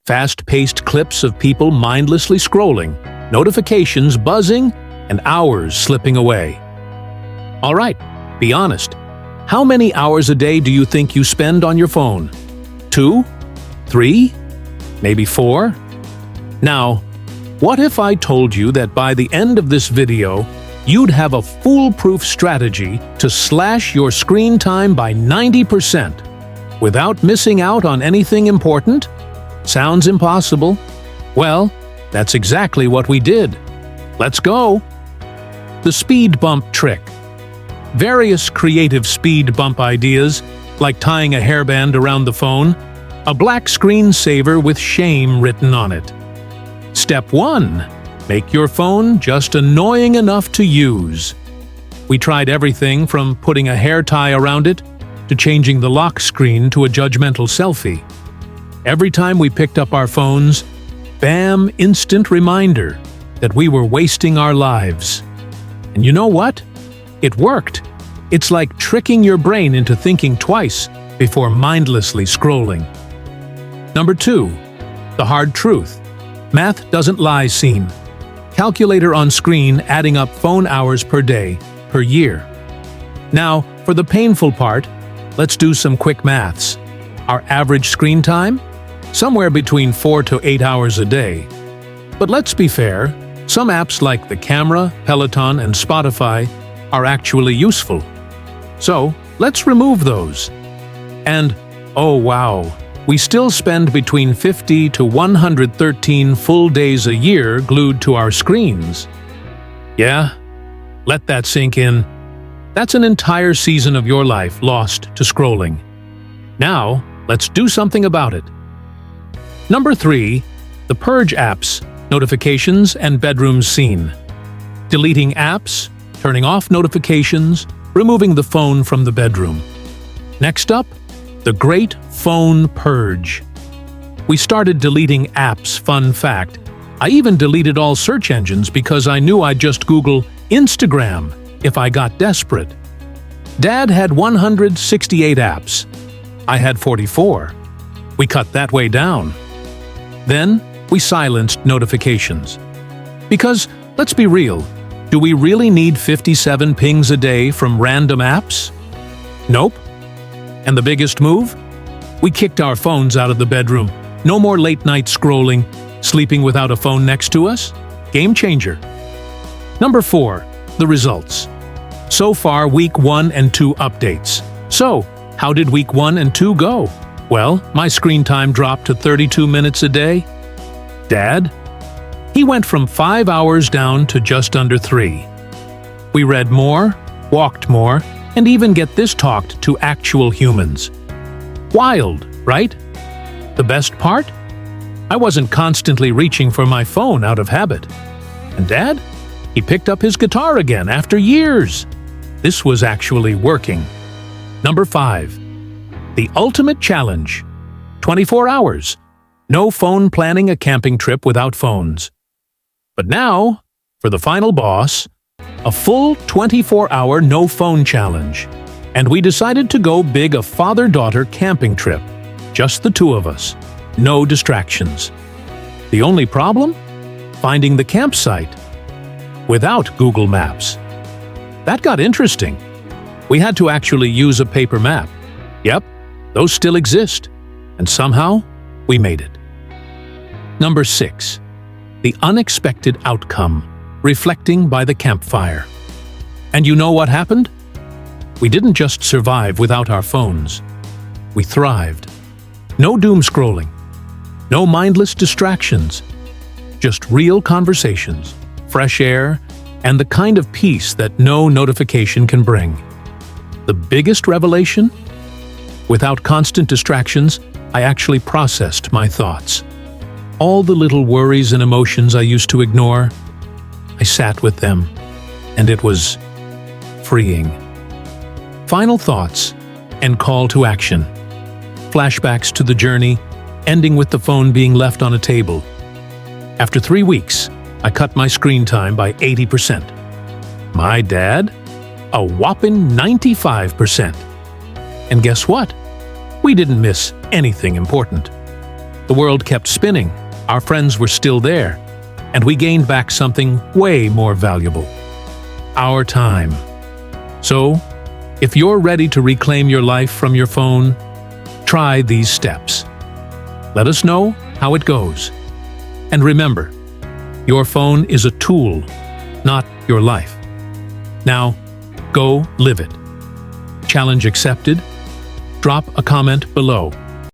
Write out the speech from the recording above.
Fast-paced clips of people mindlessly scrolling, notifications buzzing, and hours slipping away. All right, be honest. How many hours a day do you think you spend on your phone? 2? 3? Maybe 4? Now, what if I told you that by the end of this video, you'd have a foolproof strategy to slash your screen time by 90% without missing out on anything important? Sounds impossible? Well, that's exactly what we did. Let's go! The speed bump trick. Various creative speed bump ideas, like tying a hairband around the phone, a black screensaver with shame written on it. Step 1. Make your phone just annoying enough to use. We tried everything from putting a hair tie around it to changing the lock screen to a judgmental selfie. Every time we picked up our phones, bam, instant reminder that we were wasting our lives. And you know what? It worked. It's like tricking your brain into thinking twice before mindlessly scrolling. Number 2. The hard truth. Math doesn't lie scene. Calculator on screen adding up phone hours per day, per year. Now, for the painful part, let's do some quick maths. Our average screen time? Somewhere between 4 to 8 hours a day. But let's be fair, some apps like the camera, Peloton, and Spotify are actually useful. So, let's remove those. And, oh wow, we still spend between 50 to 113 full days a year glued to our screens. Yeah? Let that sink in. That's an entire season of your life lost to scrolling. Now, let's do something about it. Number 3. The Purge apps, notifications, and bedroom scene. Deleting apps, turning off notifications, removing the phone from the bedroom. Next up, the Great Phone Purge. We started deleting apps, fun fact. I even deleted all search engines because I knew I'd just Google Instagram if I got desperate. Dad had 168 apps. I had 44. We cut that way down. Then, we silenced notifications. Because, let's be real, do we really need 57 pings a day from random apps? Nope. And the biggest move? We kicked our phones out of the bedroom. No more late-night scrolling, sleeping without a phone next to us. Game changer. Number 4. The results. So far, Week 1 and 2 updates. So, how did Week 1 and 2 go? Well, my screen time dropped to 32 minutes a day. Dad? He went from 5 hours down to just under 3. We read more, walked more, and even get this talked to actual humans. Wild, right? The best part? I wasn't constantly reaching for my phone out of habit. And Dad? He picked up his guitar again after years. This was actually working. Number 5. The ultimate challenge. 24 hours. No phone planning a camping trip without phones. But now, for the final boss, a full 24-hour no-phone challenge. And we decided to go big a father-daughter camping trip. Just the two of us. No distractions. The only problem? Finding the campsite. Without Google Maps. That got interesting. We had to actually use a paper map. Yep, those still exist. And somehow, we made it. Number 6. The unexpected outcome. Reflecting by the campfire. And you know what happened? We didn't just survive without our phones. We thrived. No doom scrolling. No mindless distractions. Just real conversations, fresh air, and the kind of peace that no notification can bring. The biggest revelation? Without constant distractions, I actually processed my thoughts. All the little worries and emotions I used to ignore, I sat with them, and it was freeing. Final thoughts and call to action. Flashbacks to the journey, ending with the phone being left on a table. After 3 weeks, I cut my screen time by 80%. My dad? A whopping 95%. And guess what? We didn't miss anything important. The world kept spinning, our friends were still there, and we gained back something way more valuable: our time. So, if you're ready to reclaim your life from your phone, try these steps. Let us know how it goes. And remember, your phone is a tool, not your life. Now, go live it. Challenge accepted. Drop a comment below.